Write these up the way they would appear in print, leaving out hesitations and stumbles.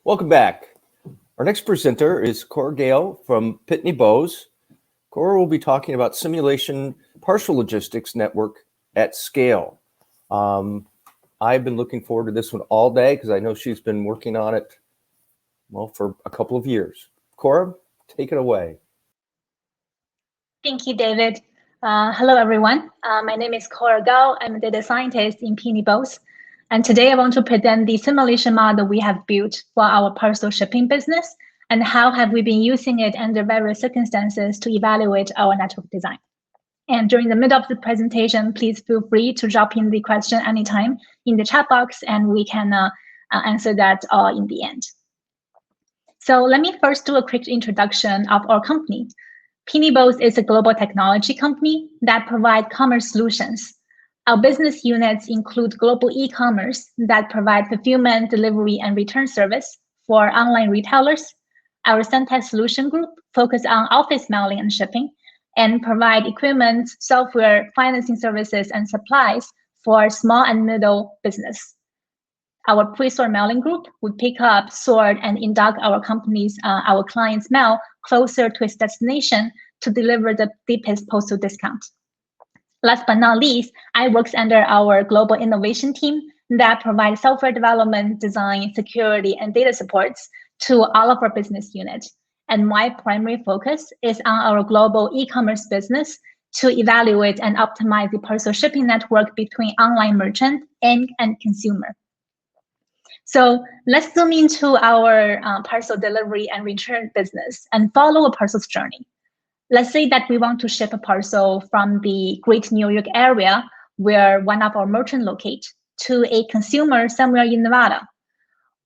Welcome back. Our next presenter is Cora Gale from Pitney Bowes. Cora will be talking about simulation parcel logistics network at scale. I've been looking forward to this one all day because I know she's been working on it, well, for a couple of years. Cora, take it away. Thank you, David. Hello, everyone. My name is Cora Gale. I'm a data scientist in Pitney Bowes. And today I want to present the simulation model we have built for our parcel shipping business and how have we been using it under various circumstances to evaluate our network design. And during the middle of the presentation, please feel free to drop in the question anytime in the chat box, and we can answer that in the end. So let me first do a quick introduction of our company. Pitney Bowes is a global technology company that provides commerce solutions. Our business units include global e-commerce that provide fulfillment, delivery, and return service for online retailers. Our Centec Solution Group focuses on office mailing and shipping and provide equipment, software, financing services, and supplies for small and middle business. Our pre-sort mailing group would pick up, sort, and induct our clients' mail closer to its destination to deliver the deepest postal discount. Last but not least, I work under our global innovation team that provides software development, design, security, and data supports to all of our business units. And my primary focus is on our global e-commerce business to evaluate and optimize the parcel shipping network between online merchant and consumer. So let's zoom into our parcel delivery and return business and follow a parcel's journey. Let's say that we want to ship a parcel from the Great New York area, where one of our merchants locates, to a consumer somewhere in Nevada.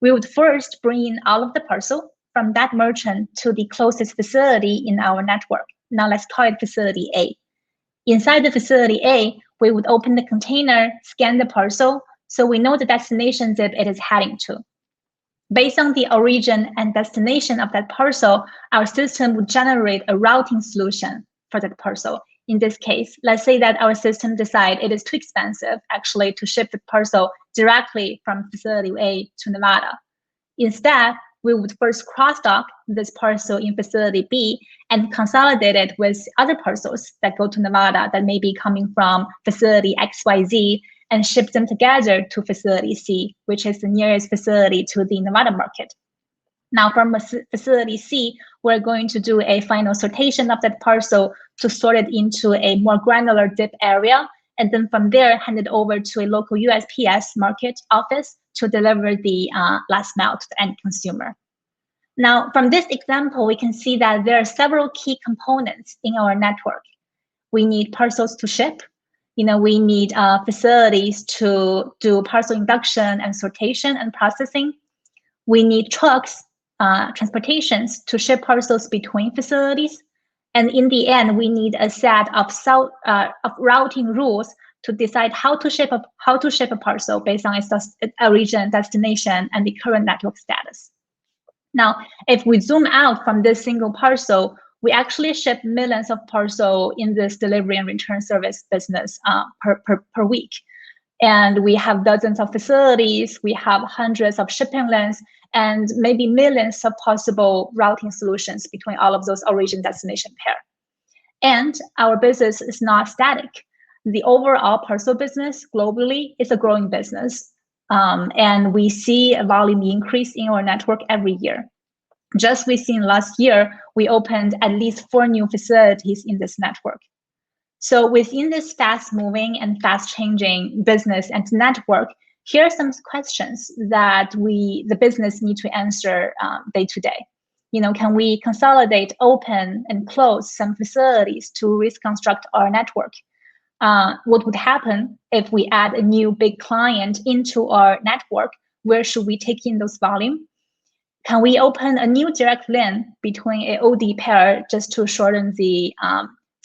We would first bring in all of the parcel from that merchant to the closest facility in our network. Now let's call it facility A. Inside the facility A, we would open the container, scan the parcel, so we know the destination zip it is heading to. Based on the origin and destination of that parcel, our system would generate a routing solution for that parcel. In this case, let's say that our system decides it is too expensive actually to ship the parcel directly from facility A to Nevada. Instead, we would first cross-dock this parcel in facility B and consolidate it with other parcels that go to Nevada that may be coming from facility XYZ and ship them together to facility C, which is the nearest facility to the Nevada market. Now from facility C, we're going to do a final sortation of that parcel to sort it into a more granular dip area, and then from there, hand it over to a local USPS market office to deliver the last mile to the end consumer. Now, from this example, we can see that there are several key components in our network. We need parcels to ship. We need facilities to do parcel induction and sortation and processing. We need trucks, transportations to ship parcels between facilities. And in the end, we need a set of routing rules to decide how to ship a parcel based on its origin, destination, and the current network status. Now, if we zoom out from this single parcel, we actually ship millions of parcels in this delivery and return service business per week. And we have dozens of facilities, we have hundreds of shipping lanes, and maybe millions of possible routing solutions between all of those origin destination pair. And our business is not static. The overall parcel business globally is a growing business. And we see a volume increase in our network every year. Just within last year, we opened at least 4 new facilities in this network. So within this fast-moving and fast-changing business and network, here are some questions that the business need to answer day to day. Can we consolidate, open, and close some facilities to reconstruct our network? What would happen if we add a new big client into our network? Where should we take in those volume? Can we open a new direct lane between a OD pair just to shorten the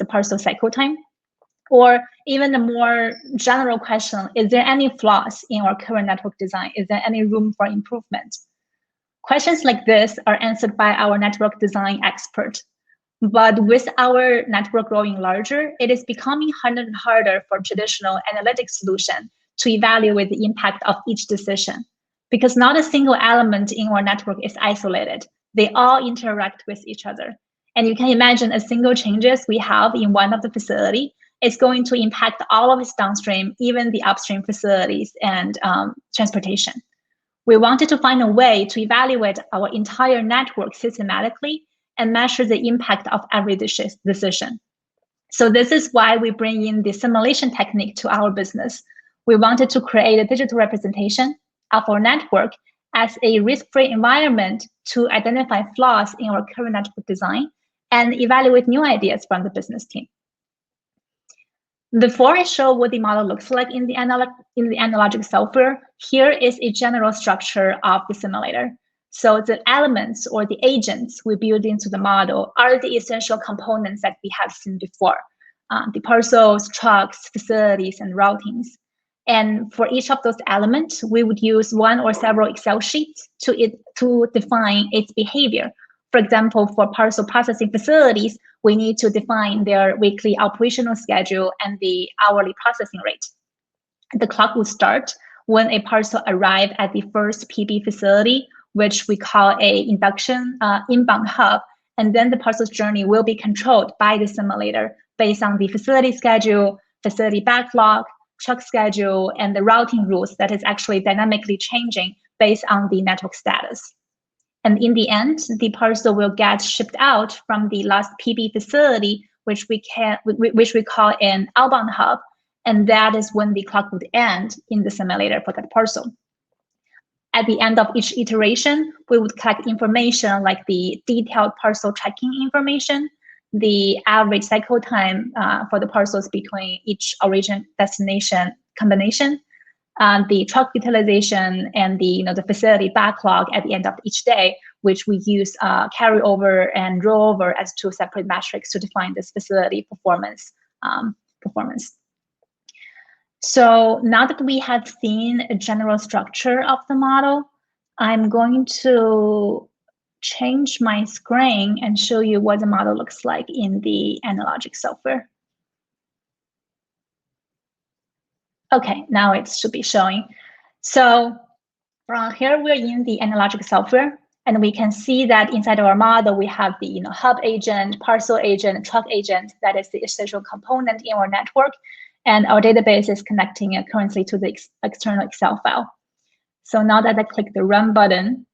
parcel cycle time? Or even a more general question, is there any flaws in our current network design? Is there any room for improvement? Questions like this are answered by our network design expert. But with our network growing larger, it is becoming harder and harder for traditional analytics solution to evaluate the impact of each decision. because not a single element in our network is isolated. They all interact with each other. And you can imagine a single changes we have in one of the facility is going to impact all of its downstream, even the upstream facilities and transportation. We wanted to find a way to evaluate our entire network systematically and measure the impact of every decision. So this is why we bring in the simulation technique to our business. We wanted to create a digital representation of our network as a risk-free environment to identify flaws in our current network design and evaluate new ideas from the business team. Before I show what the model looks like in the AnyLogic software, here is a general structure of the simulator. So the elements or the agents we build into the model are the essential components that we have seen before. The parcels, trucks, facilities, and routings. And for each of those elements, we would use one or several Excel sheets to define its behavior. For example, for parcel processing facilities, we need to define their weekly operational schedule and the hourly processing rate. The clock will start when a parcel arrives at the first PB facility, which we call a induction inbound hub, and then the parcel's journey will be controlled by the simulator based on the facility schedule, facility backlog, truck schedule, and the routing rules that is actually dynamically changing based on the network status. And in the end, the parcel will get shipped out from the last PB facility, which we call an outbound hub, and that is when the clock would end in the simulator for that parcel. At the end of each iteration, we would collect information like the detailed parcel tracking information, the average cycle time for the parcels between each origin destination combination, the truck utilization, and the facility backlog at the end of each day, which we use carryover and rollover as two separate metrics to define this facility performance. So now that we have seen a general structure of the model, I'm going to change my screen and show you what the model looks like in the AnyLogic software. Okay, now it should be showing. So here we're in the AnyLogic software, and we can see that inside our model, we have the hub agent, parcel agent, truck agent. That is the essential component in our network. And our database is connecting it currently to the external Excel file. So now that I click the Run button,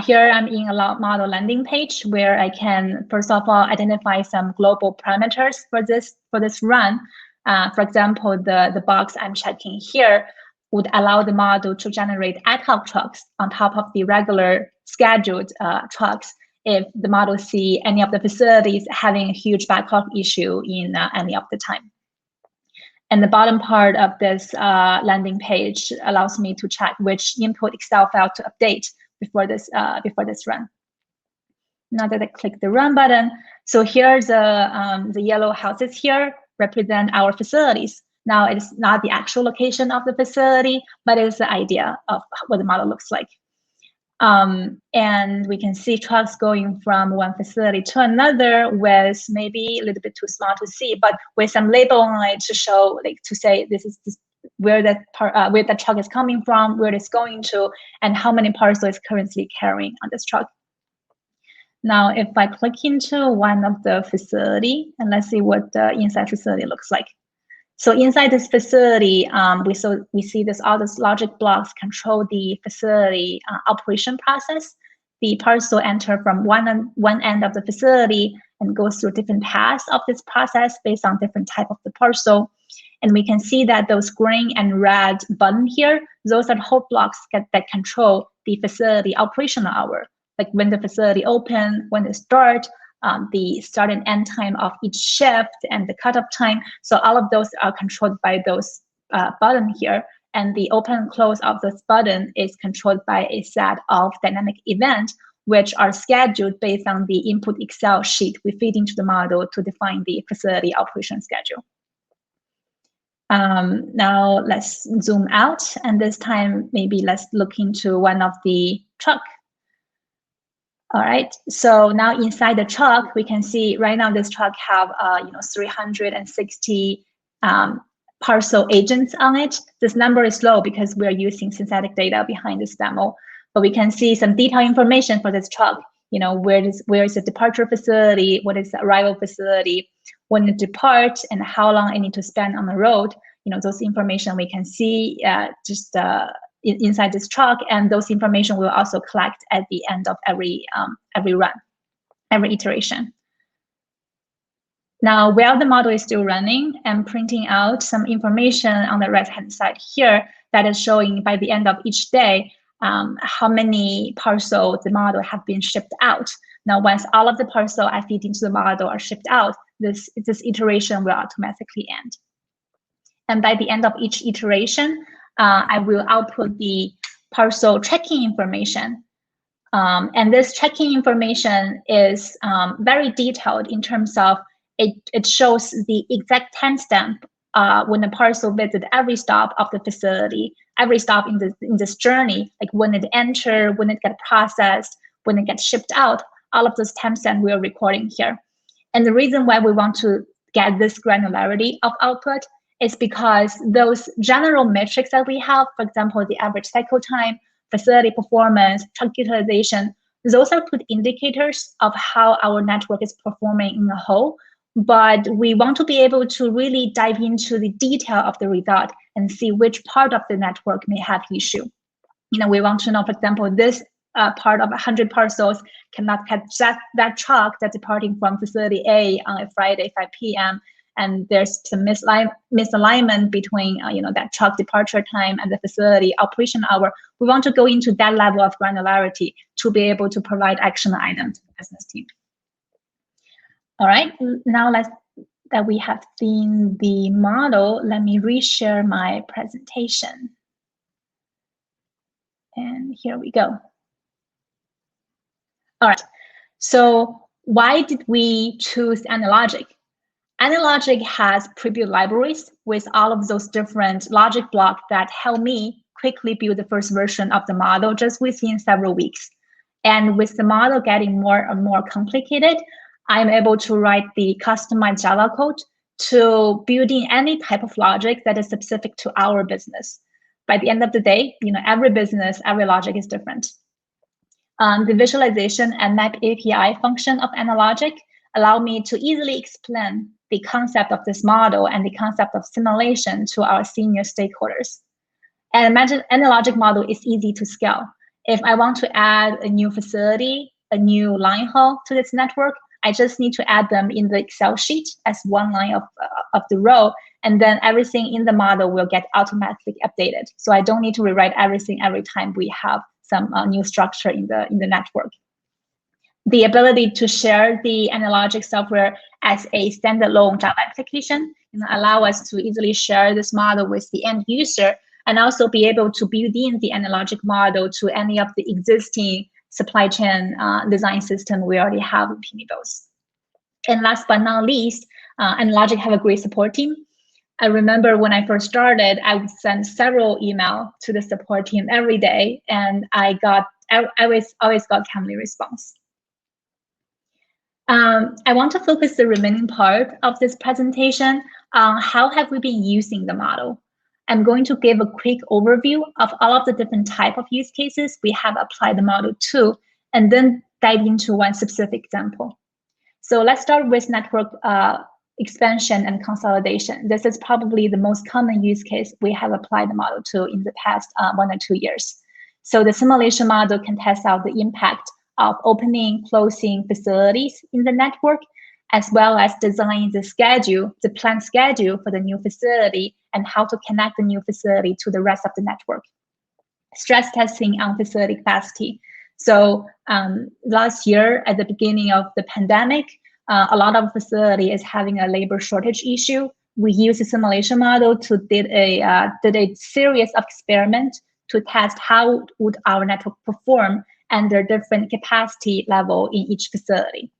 here I'm in a model landing page where I can, first of all, identify some global parameters for this run. For example, the box I'm checking here would allow the model to generate ad hoc trucks on top of the regular scheduled trucks if the model see any of the facilities having a huge backlog issue in any of the time. And the bottom part of this landing page allows me to check which input Excel file to update before this run. Now that I click the Run button, so here the yellow houses here represent our facilities. Now it's not the actual location of the facility, but it's the idea of what the model looks like. And we can see trucks going from one facility to another with maybe a little bit too small to see, but with some label on it to show, like to say this is where that truck is coming from, where it's going to, and how many parcels it's currently carrying on this truck. Now, if I click into one of the facility, and let's see what the inside facility looks like. So inside this facility, we see all these logic blocks control the facility operation process. The parcel enter from one end of the facility and goes through different paths of this process based on different type of the parcel. And we can see that those green and red button here, those are whole blocks that control the facility operational hour, like when the facility open, when they start, the start and end time of each shift, and the cutoff time. So all of those are controlled by those button here. And the open and close of this button is controlled by a set of dynamic events, which are scheduled based on the input Excel sheet we feed into the model to define the facility operation schedule. Now let's zoom out, and this time maybe let's look into one of the truck. All right, so now inside the truck, we can see right now this truck have 360 Parcel agents on it. This number is low because we are using synthetic data behind this demo, but we can see some detailed information for this truck. Where is the departure facility, what is the arrival facility, when it departs, and how long it needs to spend on the road. Those information we can see inside this truck, and those information we'll also collect at the end of every run, every iteration. Now, while the model is still running, I'm printing out some information on the right-hand side here that is showing by the end of each day how many parcels the model have been shipped out. Now, once all of the parcels I feed into the model are shipped out, this iteration will automatically end. And by the end of each iteration, I will output the parcel tracking information. And this tracking information is very detailed in terms of it shows the exact timestamp when the parcel visits every stop of the facility, every stop in this journey, like when it enters, when it gets processed, when it gets shipped out. All of those timestamps we are recording here. And the reason why we want to get this granularity of output is because those general metrics that we have, for example, the average cycle time, facility performance, truck utilization, those are good indicators of how our network is performing in the whole. But we want to be able to really dive into the detail of the result and see which part of the network may have issue. We want to know, for example, this part of 100 parcels cannot catch that truck that's departing from facility A on a Friday, 5 p.m. And there's some misalignment between that truck departure time and the facility operation hour. We want to go into that level of granularity to be able to provide action items to the business team. All right, now that we have seen the model, let me reshare my presentation. And here we go. All right, so why did we choose AnyLogic? AnyLogic has pre-built libraries with all of those different logic blocks that help me quickly build the first version of the model just within several weeks. And with the model getting more and more complicated, I'm able to write the customized Java code to build in any type of logic that is specific to our business. By the end of the day, every business, every logic is different. The visualization and map API function of AnyLogic allow me to easily explain the concept of this model and the concept of simulation to our senior stakeholders. And imagine AnyLogic model is easy to scale. If I want to add a new facility, a new line haul to this network, I just need to add them in the Excel sheet as one line of the row, and then everything in the model will get automatically updated. So I don't need to rewrite everything every time we have some new structure in the network. The ability to share the AnyLogic software as a standalone Java application allow us to easily share this model with the end user, and also be able to build in the AnyLogic model to any of the existing supply chain design system we already have in Pitney Bowes. And last but not least, AnyLogic have a great support team. I remember when I first started, I would send several emails to the support team every day, and I always got timely response. I want to focus the remaining part of this presentation on how have we been using the model. I'm going to give a quick overview of all of the different type of use cases we have applied the model to, and then dive into one specific example. So let's start with network expansion and consolidation. This is probably the most common use case we have applied the model to in the past 1 or 2 years. So the simulation model can test out the impact of opening, closing facilities in the network, as well as design the planned schedule for the new facility and how to connect the new facility to the rest of the network. Stress testing on facility capacity. So last year, at the beginning of the pandemic, a lot of facility is having a labor shortage issue. We used a simulation model to did a series of experiments to test how would our network perform under different capacity level in each facility.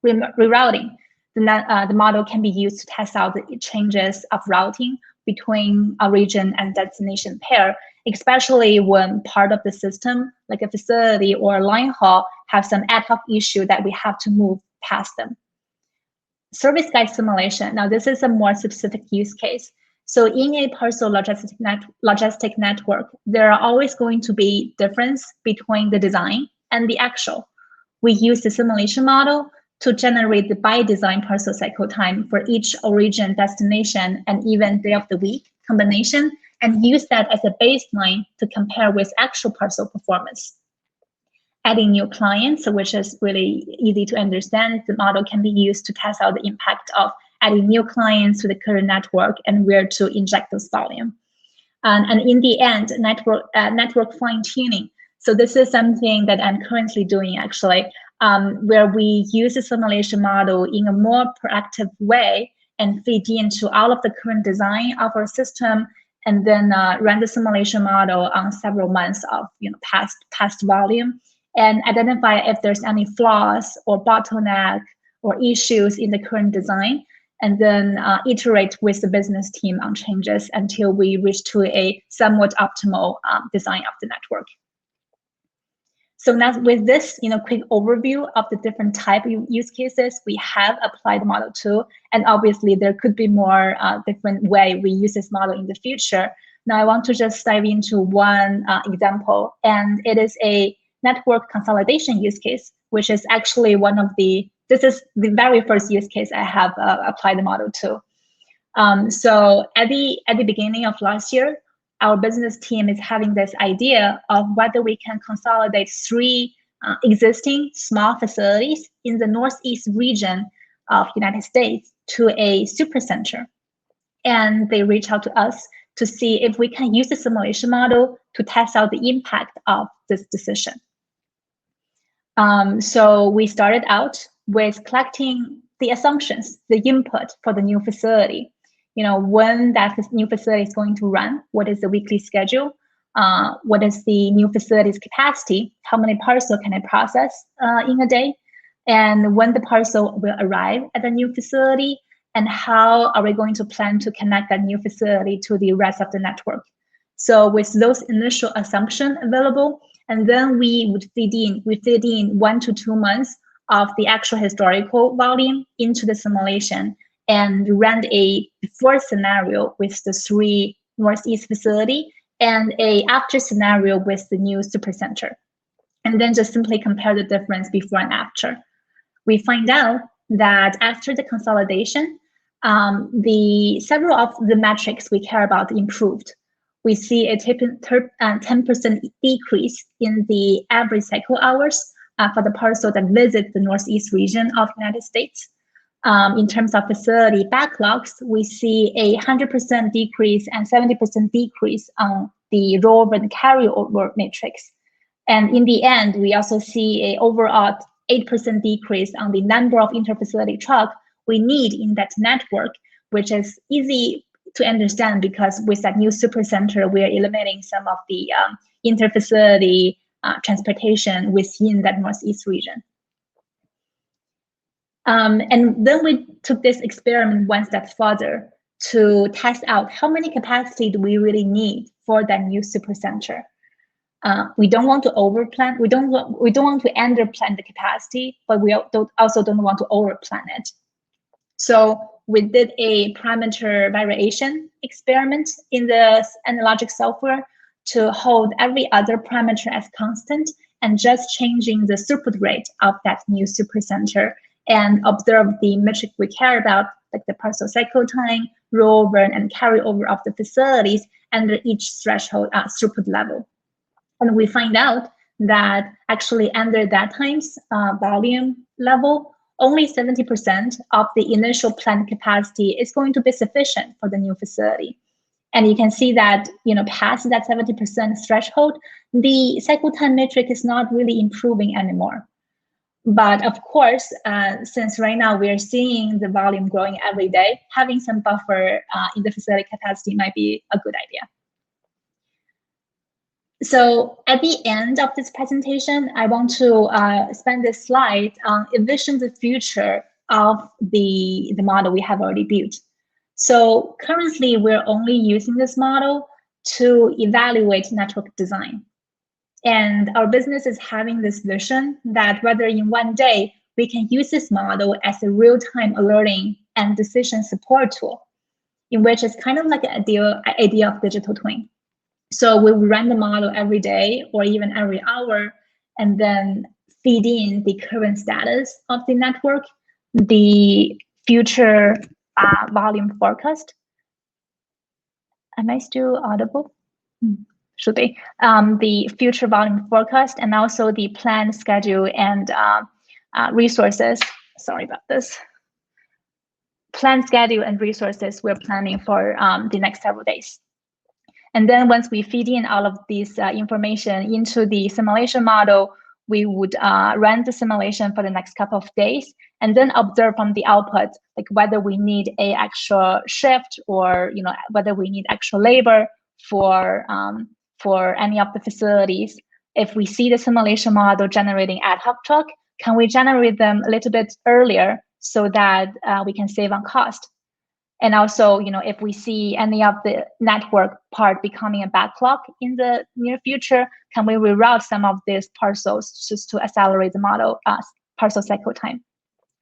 Rerouting. The model can be used to test out the changes of routing between a region and destination pair, especially when part of the system, like a facility or a line haul, have some ad hoc issue that we have to move past them. Service guide simulation. Now, this is a more specific use case. So in a parcel logistic network, there are always going to be difference between the design and the actual. We use the simulation model to generate the by design parcel cycle time for each origin, destination, and even day of the week combination, and use that as a baseline to compare with actual parcel performance. Adding new clients, which is really easy to understand, the model can be used to test out the impact of adding new clients to the current network and where to inject those volume. And in the end, network fine-tuning. So this is something that I'm currently doing, actually, where we use the simulation model in a more proactive way and feed into all of the current design of our system, and then run the simulation model on several months of past volume, and identify if there's any flaws or bottleneck or issues in the current design, and then iterate with the business team on changes until we reach to a somewhat optimal design of the network. So now with this quick overview of the different type of use cases we have applied the model to, and obviously there could be more different way we use this model in the future. Now I want to just dive into one example, and it is a network consolidation use case, which is actually this is the very first use case I have applied the model to. So at the beginning of last year, our business team is having this idea of whether we can consolidate 3 existing small facilities in the Northeast region of the United States to a supercenter. And they reach out to us to see if we can use the simulation model to test out the impact of this decision. So we started out with collecting the assumptions, the input for the new facility. When that new facility is going to run, what is the weekly schedule, what is the new facility's capacity, how many parcels can I process in a day, and when the parcel will arrive at the new facility, and how are we going to plan to connect that new facility to the rest of the network. So with those initial assumptions available, and then we would feed in 1 to 2 months of the actual historical volume into the simulation, and ran a before scenario with the 3 Northeast facility and a after scenario with the new supercenter. And then just simply compare the difference before and after. We find out that after the consolidation, several of the metrics we care about improved. We see a 10% decrease in the average cycle hours for the parcel that visit the Northeast region of the United States. In terms of facility backlogs, we see a 100% decrease and 70% decrease on the rollover and carryover matrix. And in the end, we also see an overall 8% decrease on the number of interfacility trucks we need in that network, which is easy to understand because with that new supercenter, we are eliminating some of the interfacility transportation within that Northeast region. And then we took this experiment one step further to test out how many capacity do we really need for that new supercenter. We don't want to overplan. We don't want to underplan the capacity, but we also don't want to overplan it. So we did a parameter variation experiment in the AnyLogic software to hold every other parameter as constant and just changing the throughput rate of that new supercenter, and observe the metric we care about, like the parcel cycle time, rollover, and carryover of the facilities under each threshold throughput level. And we find out that actually under that times volume level, only 70% of the initial planned capacity is going to be sufficient for the new facility. And you can see that, past that 70% threshold, the cycle time metric is not really improving anymore. But of course, since right now we are seeing the volume growing every day, having some buffer in the facility capacity might be a good idea. So at the end of this presentation, I want to spend this slide on envision the future of the model we have already built. So currently, we're only using this model to evaluate network design. And our business is having this vision that whether in one day, we can use this model as a real-time alerting and decision support tool. in which it's kind of like an idea of digital twin. So we run the model every day or even every hour, and then feed in the current status of the network, the future volume forecast. Am I still audible? Should be. The future volume forecast, and also the planned schedule and resources. Sorry about this. Planned schedule and resources we're planning for the next several days. And then once we feed in all of this information into the simulation model, we would run the simulation for the next couple of days, and then observe from the output, like whether we need a actual shift, or whether we need actual labor for any of the facilities. If we see the simulation model generating ad hoc truck, can we generate them a little bit earlier so that we can save on cost? And also, if we see any of the network part becoming a backlog in the near future, can we reroute some of these parcels just to accelerate the model parcel cycle time?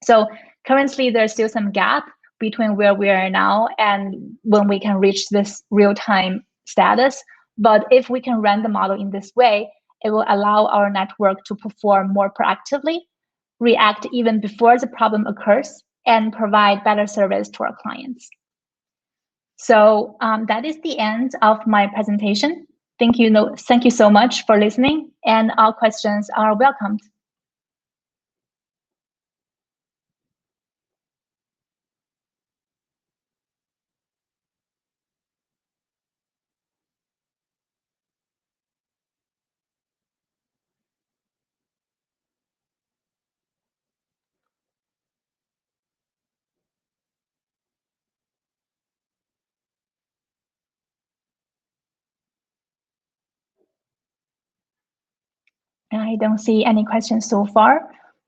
So currently, there's still some gap between where we are now and when we can reach this real-time status. But if we can run the model in this way, it will allow our network to perform more proactively, react even before the problem occurs, and provide better service to our clients. So that is the end of my presentation. Thank you so much for listening, and all questions are welcomed. I don't see any questions so far,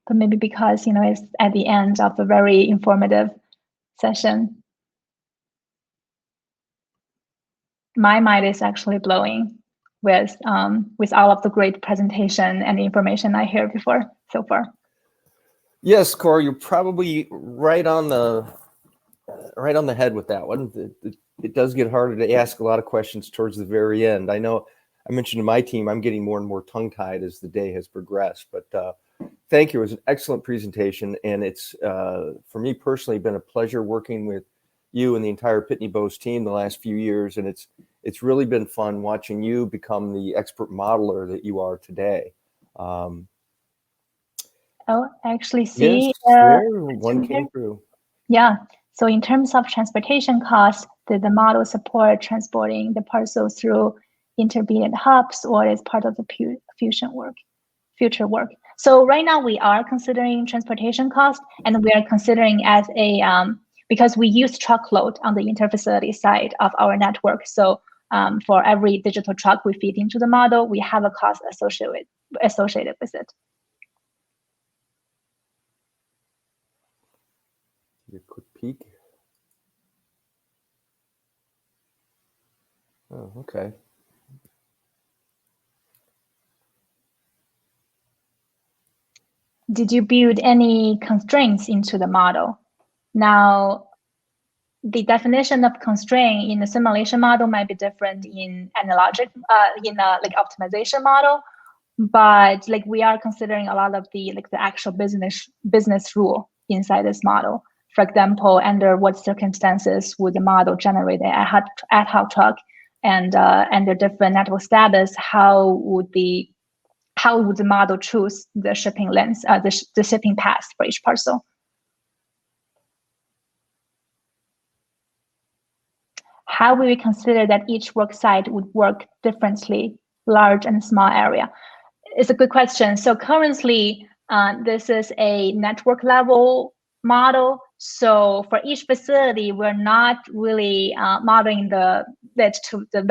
but maybe because it's at the end of a very informative session. My mind is actually blowing with all of the great presentation and information I heard before so far. Yes, Cora, you're probably right on the head with that one. It does get harder to ask a lot of questions towards the very end. I know I mentioned to my team, I'm getting more and more tongue-tied as the day has progressed, but thank you. It was an excellent presentation, and it's, for me personally, been a pleasure working with you and the entire Pitney Bowes team the last few years, and it's really been fun watching you become the expert modeler that you are today. Oh, I actually see. Yes, there, one came through. Yeah. So in terms of transportation costs, did the model support transporting the parcels through intermediate hubs, or is part of the future work? So right now we are considering transportation costs, and we are considering as a because we use truckload on the interfacility side of our network. So for every digital truck we feed into the model, we have a cost associated with it. A quick peek. Oh, okay. Did you build any constraints into the model? Now, the definition of constraint in the simulation model might be different in AnyLogic, in a optimization model, but we are considering a lot of the actual business rule inside this model. For example, under what circumstances would the model generate an ad hoc truck, and under different network status, how would the model choose the shipping length, the shipping path for each parcel? How will we consider that each work site would work differently, large and small area? It's a good question. So currently, this is a network level model. So for each facility, we're not really modeling that to the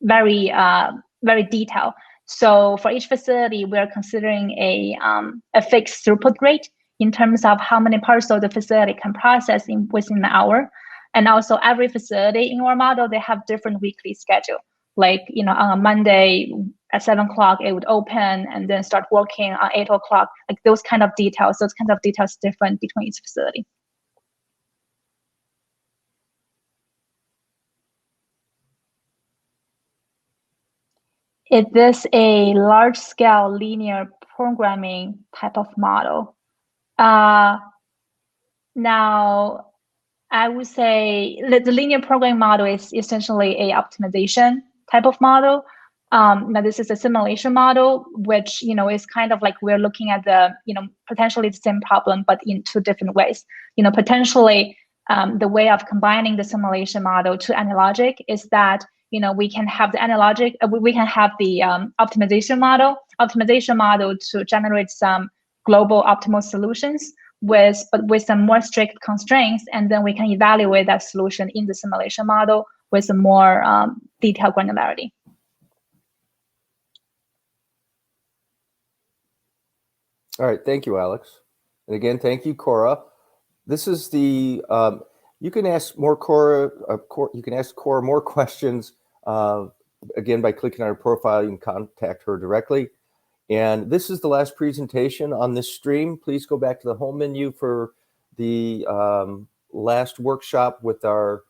very detailed. So for each facility, we're considering a fixed throughput rate in terms of how many parcels the facility can process within an hour. And also every facility in our model, they have different weekly schedule. On a Monday at 7 o'clock, it would open and then start working on 8 o'clock. Those kind of details different between each facility. Is this a large-scale linear programming type of model? Now, I would say the linear programming model is essentially a optimization type of model. Now, this is a simulation model, which is kind of like we're looking at the potentially the same problem, but in two different ways. Potentially the way of combining the simulation model to AnyLogic is that we can have the AnyLogic, we can have the optimization model to generate some global optimal solutions with some more strict constraints, and then we can evaluate that solution in the simulation model with some more detailed granularity. All right, thank you, Alex. And again, thank you, Cora. This is the, you can ask more Cora, you can ask Cora more questions, again, by clicking on her profile. You can contact her directly. And this is the last presentation on this stream. Please go back to the home menu for the last workshop with our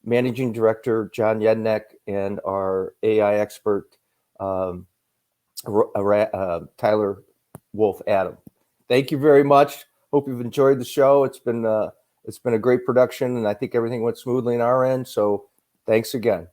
Managing Director, John Yednek, and our AI expert, Tyler Wolf Adam. Thank you very much. Hope you've enjoyed the show. It's been a great production, and I think everything went smoothly on our end. So thanks again.